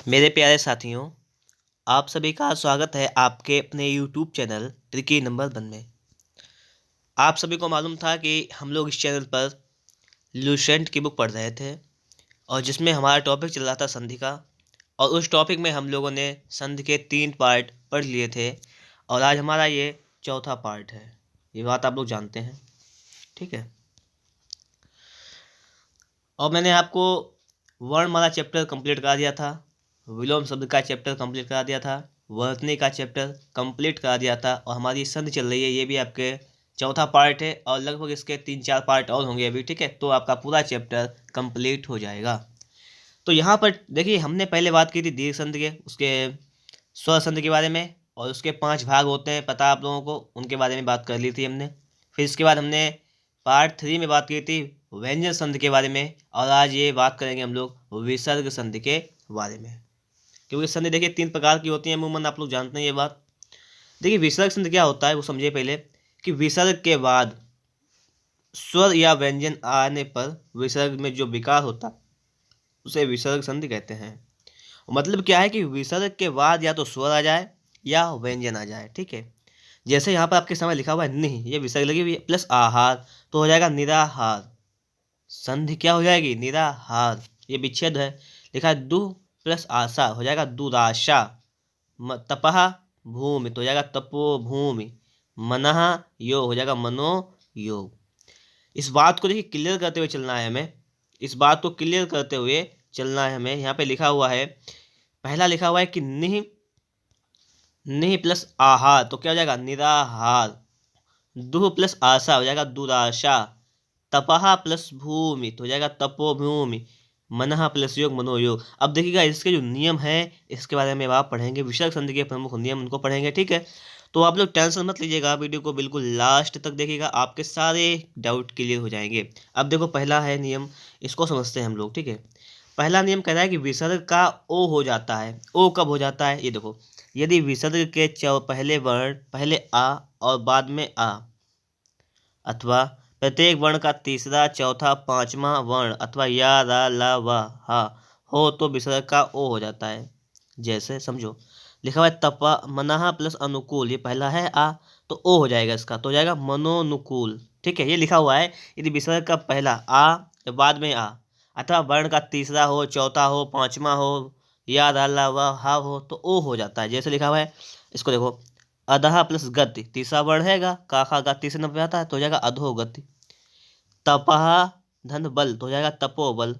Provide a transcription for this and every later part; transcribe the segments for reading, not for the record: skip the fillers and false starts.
मेरे प्यारे साथियों, आप सभी का स्वागत है आपके अपने यूट्यूब चैनल ट्रिकी नंबर 1 में। आप सभी को मालूम था कि हम लोग इस चैनल पर लुसेंट की बुक पढ़ रहे थे और जिसमें हमारा टॉपिक चल रहा था संधि का। और उस टॉपिक में हम लोगों ने संधि के 3 पार्ट पढ़ लिए थे और आज हमारा ये चौथा पार्ट है। ये बात आप लोग जानते हैं, ठीक है। और मैंने आपको वर्णमाला चैप्टर कंप्लीट करा दिया था, विलोम शब्द का चैप्टर कंप्लीट करा दिया था, वर्तनी का चैप्टर कंप्लीट करा दिया था और हमारी संधि चल रही है, ये भी आपके चौथा पार्ट है और लगभग इसके 3-4 पार्ट और होंगे अभी, ठीक है। तो आपका पूरा चैप्टर कंप्लीट हो जाएगा। तो यहाँ पर देखिए, हमने पहले बात की थी दीर्घ संधि के, उसके स्वर संधि के बारे में, और उसके 5 भाग होते हैं, पता आप लोगों को, उनके बारे में बात कर ली थी हमने। फिर इसके बाद हमने पार्ट 3 में बात की थी व्यंजन संधि के बारे में, और आज ये बात करेंगे हम लोग विसर्ग संधि के बारे में। क्योंकि संधि देखिए 3 प्रकार की होती है, अमूमन आप लोग जानते हैं ये बात। देखिए विसर्ग संधि क्या होता है वो समझिए पहले, कि विसर्ग के बाद स्वर या व्यंजन आने पर विसर्ग में जो विकार होता उसे विसर्ग संधि कहते हैं। मतलब क्या है कि विसर्ग के बाद या तो स्वर आ जाए या व्यंजन आ जाए, ठीक है। जैसे यहाँ पर आपके सामने लिखा हुआ है नहीं, ये विसर्ग लगी हुई है प्लस आहार, तो हो जाएगा निराहार। संधि क्या हो जाएगी? निराहार। ये विच्छेद है, लिखा है दु प्लस आशा, हो जाएगा दुराशा। तपह भूमि तो हो जाएगा तपो भूमि। मनः योग हो जाएगा मनो योग। इस बात को देखिए क्लियर करते हुए चलना है हमें, इस बात को क्लियर करते हुए चलना है हमें। यहाँ पे लिखा हुआ है, पहला लिखा हुआ है कि निह, निह प्लस आहार तो क्या हो जाएगा? निराहार। दुह प्लस आशा हो जाएगा दुराशा। तपहा प्लस भूमि तो हो जाएगा तपोभूमि। मनहा प्लस योग मनोयोग। अब देखिएगा इसके जो नियम है इसके बारे में आप पढ़ेंगे, विसर्ग संधि के प्रमुख नियम उनको पढ़ेंगे, ठीक है। तो आप लोग टेंशन मत लीजिएगा, वीडियो को बिल्कुल लास्ट तक देखिएगा, आपके सारे डाउट क्लियर हो जाएंगे। अब देखो पहला है नियम, इसको समझते हैं हम लोग, ठीक है। पहला नियम कह रहा है कि विसर्ग का ओ हो जाता है। ओ कब हो जाता है? ये देखो, यदि विसर्ग के पहले वर्ण पहले आ और बाद में आ, अथवा प्रत्येक वर्ण का तीसरा चौथा पांचवा वर्ण अथवा या रा ला वा हा हो तो विसर्ग का ओ हो जाता है। जैसे समझो, लिखा हुआ है तपा मनहा प्लस अनुकूल, ये पहला है आ तो ओ हो जाएगा इसका, तो हो जाएगा मनोनुकूल, ठीक है। ये लिखा हुआ है यदि विसर्ग का पहला आ या बाद में आ अथवा वर्ण का तीसरा हो, चौथा हो, पांचवा हो, या रा ला वा हा हो तो ओ हो जाता है। जैसे लिखा हुआ है, इसको देखो, अधहा प्लस गति, तीसरा वर्ण हैगा, काखा गा तीसरे नंबर पे आता है तो हो जाएगा अधोगति। तपहा धन बल तो हो जाएगा तपोबल।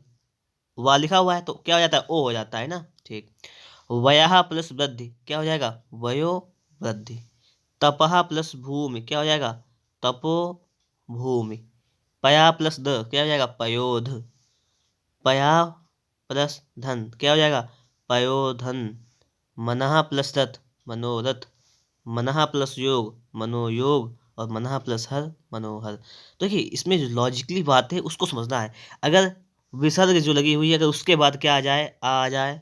वा लिखा हुआ है तो क्या हो जाता है? ओ हो जाता है ना, ठीक। वयहा प्लस वृद्धि क्या हो जाएगा? वयो वृद्धि। तपहा प्लस भूमि क्या हो जाएगा? तपो भूमि। पया प्लस द क्या हो जाएगा? पयोध। पया प्लस धन क्या हो जाएगा? पयोधन। मनहा प्लस रथ मनोरथ। मनहा प्लस योग मनोयोग और मनहा प्लस हर मनोहर। तो देखिए इसमें जो लॉजिकली बात है उसको समझना है। अगर विसर्ग जो लगी हुई है अगर उसके बाद क्या आ जाए? आ जाए,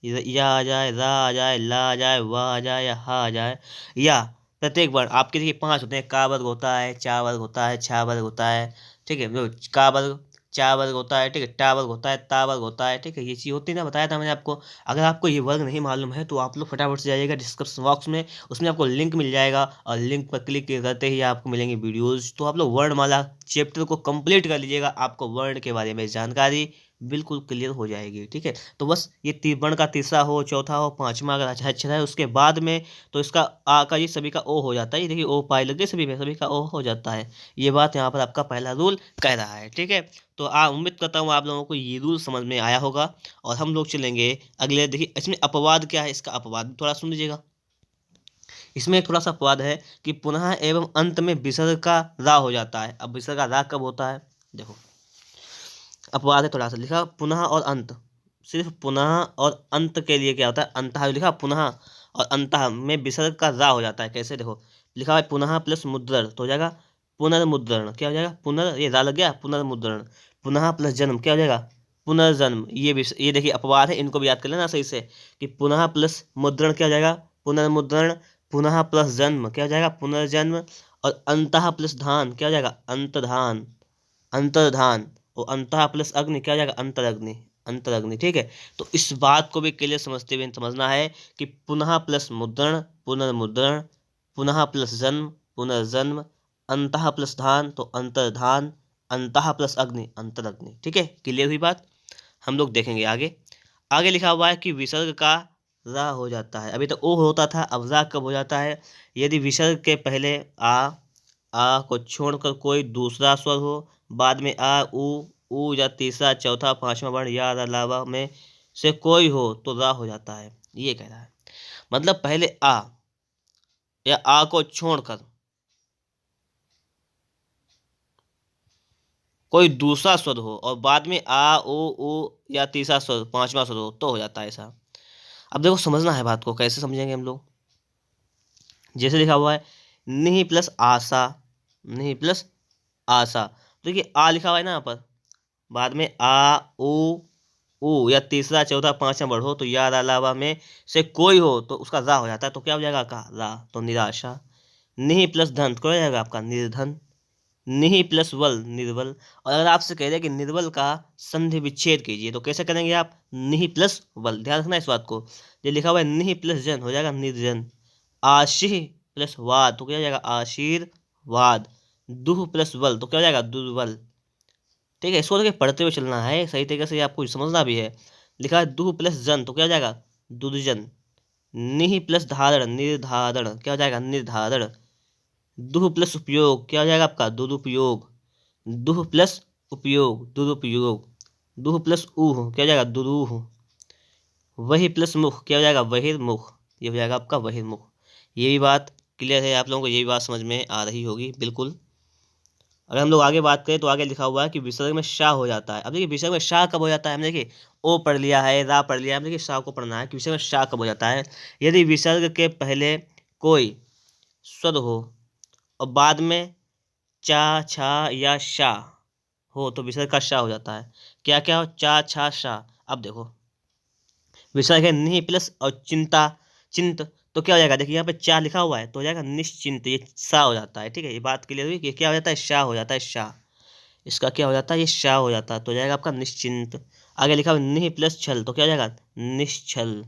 या आ जाए, रा आ जाए, ला आ जाए, वाह आ जाए या हा आ जाए, या प्रत्येक वर्ण आपके देखिए 5 होते हैं, का वर्ग होता है, चा वर्ग होता है, छा वर्ग होता है, ठीक है। का वर्ग, चा वर्ग होता है, ठीक है, टा वर्ग होता है, ता वर्ग होता है, ठीक है। ये चीज़ होती है ना, बताया था मैंने आपको। अगर आपको ये वर्ग नहीं मालूम है तो आप लोग फटाफट से जाइएगा डिस्क्रिप्शन बॉक्स में, उसमें आपको लिंक मिल जाएगा और लिंक पर क्लिक करते ही आपको मिलेंगे वीडियोज़। तो आप लोग वर्णमाला चैप्टर को कंप्लीट कर लीजिएगा, आपको वर्ण के बारे में जानकारी बिल्कुल क्लियर हो जाएगी, ठीक है। तो बस ये वर्ण का तीसरा हो, चौथा हो, पांचवा अगर अच्छा है उसके बाद में तो इसका आ का ये सभी का ओ हो जाता है। ये देखिए ओ पाई लग गई सभी में, सभी का ओ हो जाता है। ये बात यहाँ पर आपका पहला रूल कह रहा है, ठीक है। तो उम्मीद करता हूँ आप लोगों को ये रूल समझ में आया होगा और हम लोग चलेंगे अगले। देखिए इसमें अपवाद क्या है, इसका अपवाद थोड़ा सुन लीजिएगा। इसमें एक थोड़ा सा अपवाद है कि पुनः एवं अंत में विसर्ग का रा हो जाता है। अब विसर्ग का रा कब होता है? देखो अपवाद है थोड़ा सा, लिखा पुनः और अंत, सिर्फ पुनः और अंत के लिए क्या होता है? अंतः लिखा पुनः और अंतः में विसर्ग का रा हो जाता है। कैसे? देखो लिखा है पुनः प्लस मुद्रण तो हो जाएगा पुनर्मुद्रण। क्या हो जाएगा? पुनर्, ये रा लग गया, पुनर्मुद्रण। पुनः प्लस जन्म क्या हो जाएगा? पुनर्जन्म। ये देखिए अपवाद है, इनको भी याद कर लेना सही से, कि पुनः प्लस मुद्रण क्या हो जाएगा? पुनर्मुद्रण। पुनः प्लस जन्म क्या हो जाएगा? पुनर्जन्म। और अंतः प्लस धान क्या हो जाएगा? अंतधान। अंतर्धान। और अंतः प्लस अग्नि क्या हो जाएगा? अंतरग्नि। अंतरग्नि। ठीक है, तो इस बात को भी क्लियर समझते हुए समझना है कि पुनः प्लस मुद्रण, पुनर्मुद्रण, पुनः प्लस जन्म, पुनर्जन्म, अंतः प्लस धान तो अंतर्धान, अंतः प्लस अग्नि अंतरग्नि। ठीक है, क्लियर हुई बात। हम लोग देखेंगे आगे। आगे लिखा हुआ है कि विसर्ग का रा हो जाता है। अभी तो ओ होता था, अब रा कब हो जाता है? यदि विसर्ग के पहले आ को छोड़कर कोई दूसरा स्वर हो, बाद में आ, उ या तीसरा, चौथा, पांचवा वर्ण या अलावा में से कोई हो तो रा हो जाता है। ये कह रहा है, मतलब पहले आ या आ को छोड़कर कोई दूसरा स्वर हो और बाद में आ, उ या तीसरा स्वर, पांचवा स्वर हो तो हो जाता है ऐसा। अब देखो समझना है बात को, कैसे समझेंगे हम लोग। जैसे लिखा हुआ है निहि प्लस आशा, निहि प्लस आशा। तो देखिए आ लिखा हुआ है ना यहाँ पर, बाद में आ, उ या तीसरा, चौथा, पांचवा वर्ड हो तो या अलावा में से कोई हो तो उसका रा हो जाता है। तो क्या हो जाएगा का रा, तो निराशा। निहि प्लस धन तो क्या हो जाएगा आपका निर्धन। निहि प्लस वल निर्बल। और अगर आपसे कह रहे कि निर्बल का संधि विच्छेद कीजिए तो कैसे करेंगे आप? निहि प्लस वल, ध्यान रखना इस बात को। ये लिखा हुआ है निहि प्लस जन हो जाएगा निर्जन। आशीह प्लस वाद तो क्या हो जाएगा आशीर्वाद। दुह प्लस बल तो क्या हो जाएगा दुर्बल। ठीक है, इसको देखिए पढ़ते हुए चलना है सही तरीके से, आपको समझना भी है। लिखा है दुह प्लस जन तो क्या हो जाएगा दुर्जन। निहि प्लस धारण निर्धारण क्या हो जाएगा निर्धारण। दुह प्लस उपयोग क्या हो जाएगा आपका दुरुपयोग। दुह प्लस उपयोग दुरुपयोग। दुह प्लस ऊह क्या हो जाएगा दुरूह। वही प्लस मुख क्या हो जाएगा बहिर्मुख, ये हो जाएगा आपका बहिर्मुख। ये भी बात क्लियर है, आप लोगों को ये भी बात समझ में आ रही होगी बिल्कुल। अगर हम लोग आगे बात करें तो आगे लिखा हुआ है कि विसर्ग में शाह हो जाता है। अब देखिए विसर्ग में शाह कब हो जाता है, हमने देखिए ओ पढ़ लिया है, रा पढ़ लिया है, देखिए शाह को पढ़ना है कि विसर्ग में शाह कब हो जाता है। यदि विसर्ग के पहले कोई स्वर हो और बाद में चा, छा या शा हो तो विसर्ग का शाह हो जाता है। क्या क्या हो, चा, छा, शा। अब देखो विसर्ग है नि प्लस और चिंता, चिंत तो क्या हो जाएगा, देखिए यहाँ पे चा लिखा हुआ है तो हो जाएगा निश्चिंत, ये सा हो जाता है। ठीक है, ये बात क्लियर हुई कि क्या हो जाता है शाह हो जाता है शाह। इसका क्या हो जाता है ये शाह हो जाता है तो हो जाएगा आपका निश्चिंत। आगे लिखा हुआ निहि प्लस छल तो क्या हो जाएगा निश्छल।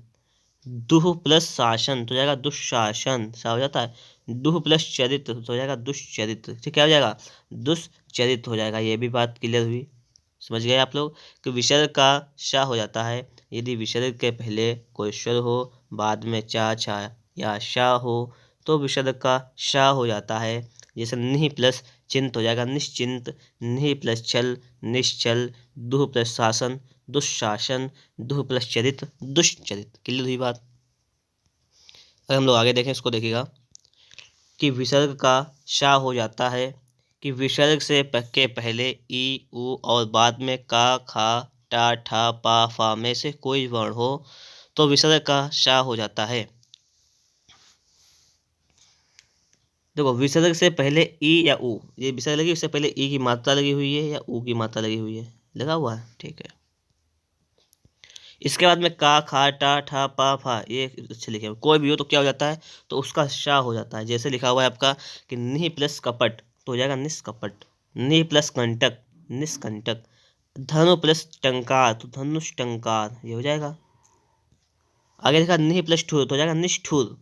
दुह प्लस शासन तो हो जाएगा दुशासन, सा हो जाता है। दुह प्लस चरित्र तो हो जाएगा दुष्चरित्र। ठीक, क्या हो जाएगा दुष्चरित्र हो जाएगा। ये भी बात क्लियर हुई, समझ गए आप लोग कि विसर्ग का शाह हो जाता है यदि विसर्ग के पहले कोई स्वर हो, बाद में चा, छा या शा हो तो विसर्ग का शाह हो जाता है। जैसे निहि प्लस चिंत हो जाएगा निश्चिंत, निहि प्लस छल निश्चल, दुह प्लस शासन दुशासन, दुह प्लस चरित्र दुष्चरित्र। क्लियर हुई बात। अगर हम लोग आगे देखें इसको देखिएगा कि विसर्ग का शाह हो जाता है कि विसर्ग से के पहले ई, उ और बाद में का, खा, टा, ठा, पा, फा में से कोई वर्ण हो तो विसर्ग का शाह हो जाता है। देखो विसर्ग से पहले ई या उ, ये विसर्ग लगी उससे पहले ई की मात्रा लगी हुई है या उ की मात्रा लगी हुई है, लगा हुआ है। ठीक है, इसके बाद में का, खा, टा, ठा, पा, फा ये अच्छे लिखे कोई भी हो तो क्या हो जाता है तो उसका शाह हो जाता है। जैसे लिखा हुआ है आपका कि निहि प्लस कपट तो हो जाएगा निष्कपट। निहि प्लस कंटक निष्कंटक। धनु प्लस टंकार तो धनुष टंकार, ये हो जाएगा। आगे लिखा निहि प्लस ठुर तो हो जाएगा निष्ठुर।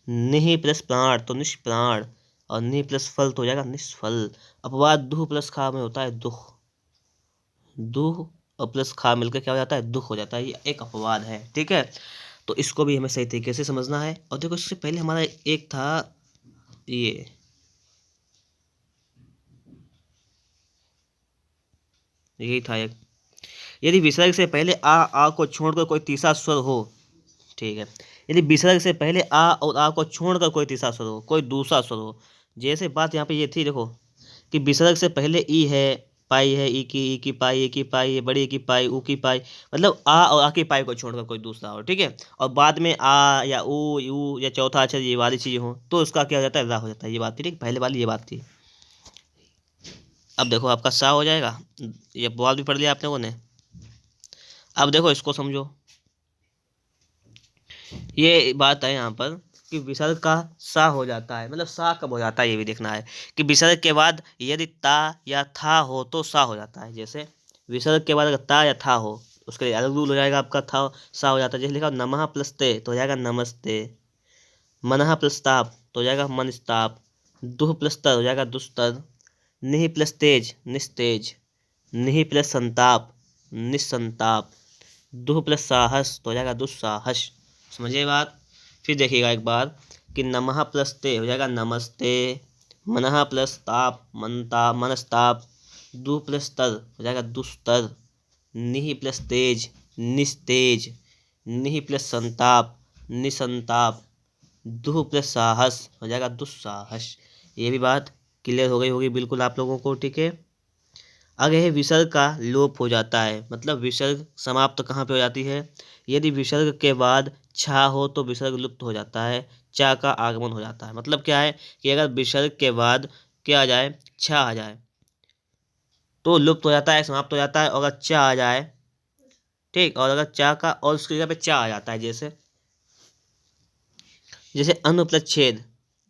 निहि प्लस प्राण तो निष्प्राण। और निहि प्लस फल तो हो जाएगा निष्फल। अपवाद दुह प्लस खा में होता है दुख। दुह और प्लस खा मिलकर क्या हो जाता है दुख हो जाता है, ये एक अपवाद है। ठीक है, तो इसको भी हमें सही तरीके से समझना है। और देखो इससे पहले हमारा एक था ये यही था एक, यदि विसर्ग से पहले आ को छोड़कर कोई तीसरा स्वर हो। ठीक है, यदि विसर्ग से पहले आ और आ को छोड़कर कोई तीसरा स्वर हो, कोई दूसरा स्वर हो। जैसे बात यहाँ पे ये थी देखो कि विसर्ग से पहले ई है, पाई है, ई की पाई, ए की पाई, बड़ी की पाई, ऊ की पाई, मतलब आ और आ की पाई को छोड़कर कोई दूसरा हो। ठीक है, और बाद में आ या ऊ, यू या चौथा अक्षर ये वाली चीज़ हो तो उसका क्या हो जाता है रा हो जाता है। ये बात थी, ठीक, पहले वाली ये बात थी। अब देखो आपका सा हो जाएगा, ये बवाल भी पढ़ लिया आप लोगों ने। अब देखो इसको समझो, ये बात है यहाँ पर कि विसर्ग का सा हो जाता है, मतलब सा कब हो जाता है ये भी देखना है कि विसर्ग के बाद यदि ता या था हो तो सा हो जाता है। जैसे विसर्ग के बाद अगर ता या था हो उसके लिए अलग रूल हो जाएगा आपका, था सा हो जाता है। जैसे लिखा हो नमः प्लस ते तो हो जाएगा नमस्ते, मनः प्लस ताप तो हो जाएगा मनस्ताप, दुह प्लस तर हो जाएगा दुस्तर, निहि प्लस तेज निस्तेज, निहि प्लस संताप निस्संताप, दुह प्लस साहस तो हो जाएगा दुस्साहस। समझिए बात। फिर देखिएगा एक बार कि नमः प्लस ते हो जाएगा नमस्ते, मनः प्लस ताप मनस्ताप, दु प्लस तर हो जाएगा दुस्तर, निहि प्लस तेज निस्तेज, निहि प्लस संताप निसंताप, दुह प्लस साहस हो जाएगा दुस्साहस। ये भी बात क्लियर हो गई होगी बिल्कुल आप लोगों को, ठीक है। आगे है विसर्ग का लोप हो जाता है, मतलब विसर्ग समाप्त कहाँ पे हो जाती है, यदि विसर्ग के बाद छा हो तो विसर्ग लुप्त हो जाता है, चा का आगमन हो जाता है। मतलब क्या है कि अगर विसर्ग के बाद क्या आ जाए, छा आ जाए तो लुप्त हो जाता है, समाप्त हो जाता है। और अगर चा आ जाए, ठीक, और अगर चा का और उसकी जगह पे चा आ जाता है, जैसे जैसे अनु प्लस छेद,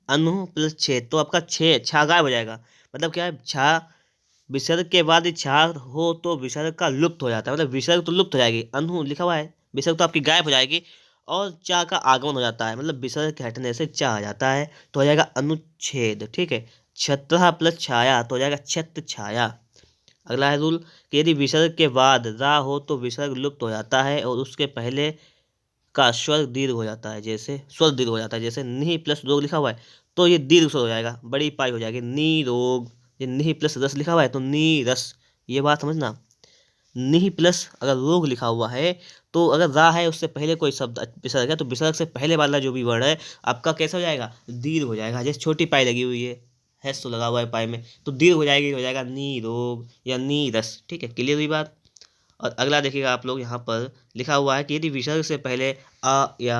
अनु प्लस छेद तो आपका छा गायब हो जाएगा। मतलब क्या है, छा विसर्ग के बाद छा हो तो विसर्ग का लुप्त हो जाता है, मतलब विसर्ग तो लुप्त हो जाएगी, अनु लिखा हुआ है, विसर्ग तो आपकी गायब हो जाएगी और चा का आगमन हो जाता है, मतलब विसर्ग के हटने से चा आ जाता है तो हो जाएगा अनुच्छेद, ठीक है। छत्र प्लस छाया तो हो जाएगा छत्र छाया। अगला है रूल कि यदि विसर्ग के बाद रा हो तो विसर्ग लुप्त हो जाता है और उसके पहले का स्वर दीर्घ हो जाता है, जैसे स्वर दीर्घ हो जाता है, जैसे नी प्लस रोग लिखा हुआ है तो ये दीर्घ स्वर हो जाएगा, बड़ी पाई हो जाएगी नी रोग। ये नी प्लस रस लिखा हुआ है तो नी रस, ये बात समझना। नी प्लस अगर रोग लिखा हुआ है तो अगर रा है उससे पहले कोई शब्द विसर्ग है तो विसर्ग से पहले वाला जो भी वर्ण है आपका कैसा हो जाएगा, दीर्घ हो जाएगा। जैसे छोटी पाई लगी हुई है तो लगा हुआ है पाई में तो दीर्घ हो जाएगी, हो जाएगा नी रोग या नी रस, ठीक है। क्लियर हुई बात। और अगला देखिएगा आप लोग, यहाँ पर लिखा हुआ है कि यदि विसर्ग से पहले आ या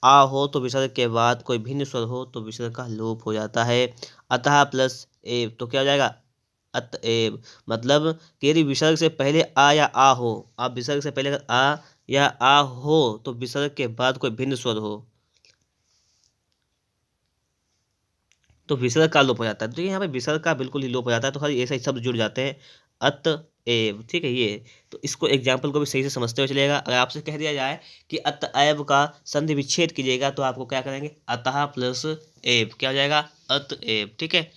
आ हो तो विसर्ग के बाद कोई भिन्न स्वर हो तो विसर्ग का लोप हो जाता है। अतः प्लस एव तो क्या हो जाएगा, अतएव। मतलब कि यदि विसर्ग से पहले आ या आ हो, आप विसर्ग से पहले अगर आ या आ हो तो विसर्ग के बाद कोई भिन्न स्वर हो तो विसर्ग का लोप हो जाता है। तो यहाँ पे विसर्ग का बिल्कुल ही लोप हो जाता है, तो खाली ऐसे ही शब्द जुड़ जाते हैं अतएव, ठीक है। ये तो इसको एग्जाम्पल को भी सही से समझते हुए चलिएगा। अगर आपसे कह दिया जाए कि अतएव का संधि विच्छेद कीजिएगा तो आपको क्या करेंगे, अतः प्लस एव क्या हो जाएगा, अतएव, ठीक है।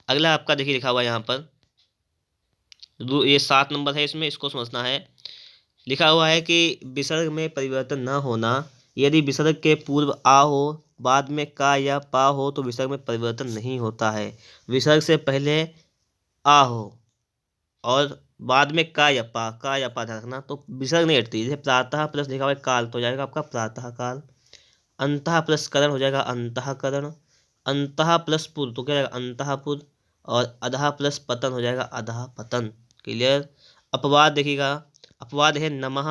अगला आपका देखिए लिखा हुआ है यहाँ पर, ये 7 नंबर है, इसमें इसको समझना है। लिखा हुआ है कि विसर्ग में परिवर्तन न होना, यदि विसर्ग के पूर्व आ हो बाद में का या पा हो तो विसर्ग में परिवर्तन नहीं होता है। विसर्ग से पहले आ हो और बाद में का या पा ध्यान रखना तो विसर्ग नहीं हटती। जैसे प्रातः प्लस लिखा हुआ है काल तो हो जाएगा आपका प्रातः काल, अंतः प्लस करण हो जाएगा अंतःकरण, अंतः प्लस पुर तो क्या जाएगा अंतःपुर, और अधः प्लस पतन हो जाएगा अधः पतन। क्लियर। अपवाद देखिएगा, अपवाद है नमः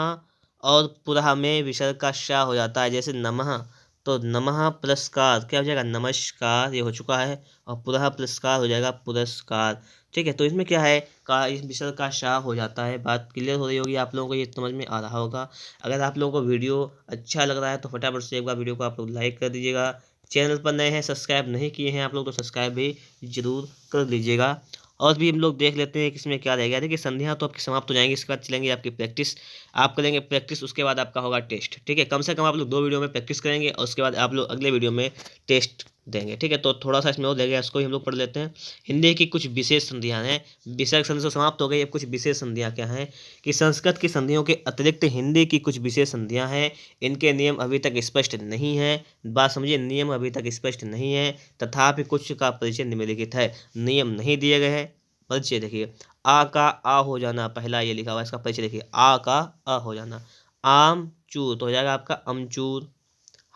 और पुरः में विसर्ग का शा हो जाता है, जैसे नमः तो नमः पुरस्कार क्या हो जाएगा नमस्कार, ये हो चुका है, और पुरः पुरस्कार हो जाएगा पुरस्कार, ठीक है। तो इसमें क्या है का इस विसर्ग का शा हो जाता है। बात क्लियर हो रही होगी आप लोगों को, ये समझ में आ रहा होगा। अगर आप लोगों को वीडियो अच्छा लग रहा है तो फटाफट से एक बार वीडियो को आप लोग लाइक कर दीजिएगा। चैनल पर नए हैं, सब्सक्राइब नहीं किए हैं आप लोग तो सब्सक्राइब भी जरूर कर लीजिएगा। और भी हम लोग देख लेते हैं कि इसमें क्या रह गया। देखिए संधियाँ तो आपकी समाप्त हो जाएंगी, इसके बाद चलेंगे आपकी प्रैक्टिस, आप करेंगे प्रैक्टिस, उसके बाद आपका होगा टेस्ट, ठीक है। कम से कम आप लोग 2 वीडियो में प्रैक्टिस करेंगे और उसके बाद आप लोग अगले वीडियो में टेस्ट देंगे, ठीक है। तो थोड़ा सा इसमें और लगेगा, इसको ही हम लोग पढ़ लेते हैं। हिंदी की कुछ विशेष संधियाँ हैं, विसर्ग संधि तो समाप्त हो गई, अब कुछ विशेष संधियाँ क्या हैं कि संस्कृत की संधियों के अतिरिक्त हिंदी की कुछ विशेष संधियाँ हैं, इनके नियम अभी तक स्पष्ट नहीं है। बात समझिए, नियम अभी तक स्पष्ट नहीं है, तथापि कुछ का परिचय निम्नलिखित है। नियम नहीं दिए गए हैं, परिचय देखिए। आ का आ हो जाना, पहला ये लिखा हुआ है, इसका परिचय देखिए। आ का आ हो जाना। आम चूर तो हो जाएगा आपका अमचूर,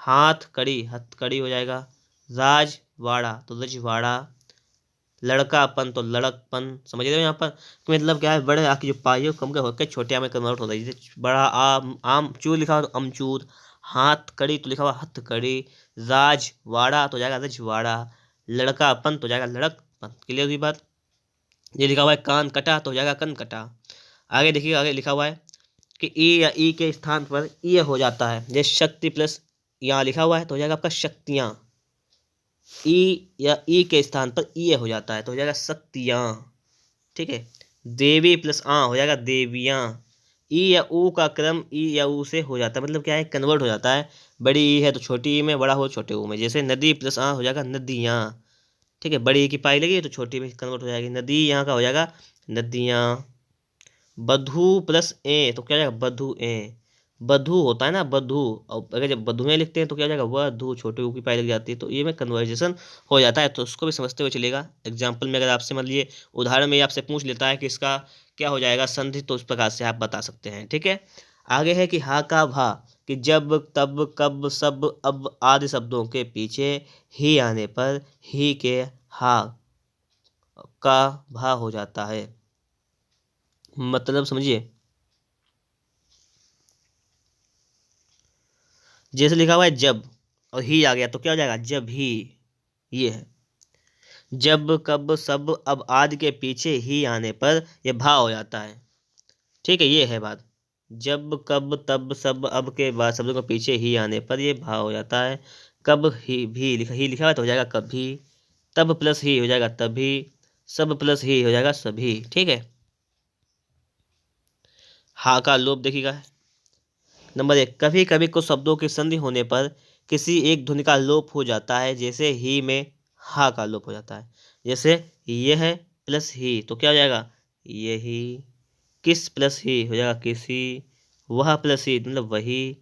हाथ कड़ी हथकड़ी हो जाएगा, राजवाड़ा तो रजवाड़ा, लड़कापन तो लड़कपन। समझ रहे हो यहाँ पर कि मतलब क्या है, बड़े आ की जो पाई है कम के होकर छोटे आ में कन्वर्ट हो रही है। जैसे बड़ा आम चूर लिखा हुआ तो अमचूर, हाथ कड़ी तो लिखा हुआ हथकड़ी, राजवाड़ा तो हो जाएगा रजवाड़ा, लड़कापन तो हो जाएगा लड़कपन। क्लियर हुई बात। ये लिखा हुआ है कान कटा तो हो जाएगा कन कटा। आगे देखिए, आगे लिखा हुआ है कि ई या ई के स्थान पर ई हो जाता है, जैसे शक्ति प्लस यहाँ लिखा हुआ है तो हो जाएगा आपका शक्तियाँ। ई या ई के स्थान पर ई हो जाता है तो हो जाएगा शक्तियाँ, ठीक है। देवी प्लस आ हो जाएगा देवियाँ। ई या ऊ का क्रम ई या ऊ से हो जाता है, मतलब क्या है, कन्वर्ट हो जाता है। बड़ी ई है तो छोटी ई में, बड़ा हो छोटे ऊ में। जैसे नदी प्लस आ हो जाएगा नदियाँ, ठीक है, बड़ी ई की पाई लगी तो छोटी में कन्वर्ट हो जाएगी, नदी यहाँ का हो जाएगा नदियाँ। बधू प्लस ए तो क्या हो जाएगा बधु ए, बधू होता है ना बधू, और अगर जब बधुएं लिखते हैं तो क्या हो जाएगा वधू, छोटे ऊ की पाई लग जाती है, तो ये में कन्वर्जेशन हो जाता है। तो उसको भी समझते हुए चलेगा। एग्जाम्पल में अगर आपसे मान लीजिए उदाहरण में आपसे पूछ लेता है कि इसका क्या हो जाएगा संधि, तो उस प्रकार से आप बता सकते हैं, ठीक है। आगे है कि हा का भा, कि जब तब कब सब अब आदि शब्दों के पीछे ही आने पर ही के हा का भा हो जाता है। मतलब समझिए, जैसे लिखा हुआ है जब और ही आ गया तो क्या हो जाएगा जब ही, ये है। जब कब सब अब आदि के पीछे ही आने पर यह भा हो जाता है, ठीक है, ये है बात। जब कब तब सब अब के बाद शब्दों के पीछे ही आने पर ये भा हो जाता है। कब ही भी लिखा ही लिखा हुआ तो हो जाएगा कभी, तब प्लस ही हो जाएगा तभी, सब प्लस ही हो जाएगा सभी, ठीक है। हा का लोप देखिएगा। नंबर 1, कभी कभी कुछ शब्दों की संधि होने पर किसी एक ध्वनि का लोप हो जाता है, जैसे ही में हा का लोप हो जाता है। जैसे यह प्लस ही तो क्या हो जाएगा यही, किस प्लस ही हो जाएगा किसी, वह प्लस ही मतलब वही,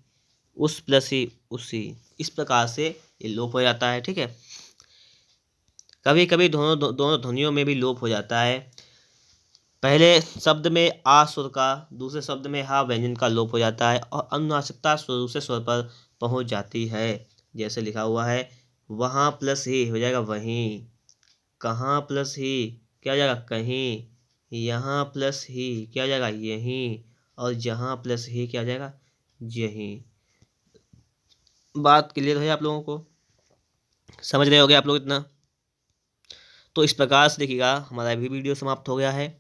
उस प्लस ही उसी। इस प्रकार से ये लोप हो जाता है, ठीक है। कभी कभी दोनों ध्वनियों में भी लोप हो जाता है। पहले शब्द में आ स्वर का, दूसरे शब्द में हा व्यंजन का लोप हो जाता है और अनुनासिकता दूसरे स्वर पर पहुंच जाती है। जैसे लिखा हुआ है वहाँ प्लस ही हो जाएगा वहीं, कहाँ प्लस ही क्या हो जाएगा कहीं, यहाँ प्लस ही क्या हो जाएगा यहीं, और जहाँ प्लस ही क्या हो जाएगा यहीं। बात क्लियर है आप लोगों को, समझ रहे होगे आप लोग इतना। तो इस प्रकार से देखिएगा हमारा भी वीडियो समाप्त हो गया है।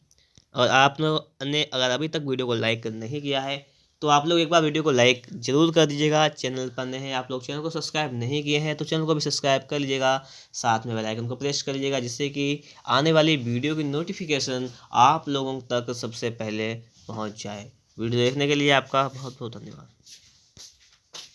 और आप लोग ने अगर अभी तक वीडियो को लाइक नहीं किया है तो आप लोग एक बार वीडियो को लाइक जरूर कर दीजिएगा। चैनल पर नए हैं आप लोग, चैनल को सब्सक्राइब नहीं किए हैं तो चैनल को भी सब्सक्राइब कर लीजिएगा, साथ में बेल आइकन को प्रेस कर लीजिएगा, जिससे कि आने वाली वीडियो की नोटिफिकेशन आप लोगों तक सबसे पहले पहुंच जाए। वीडियो देखने के लिए आपका बहुत बहुत धन्यवाद।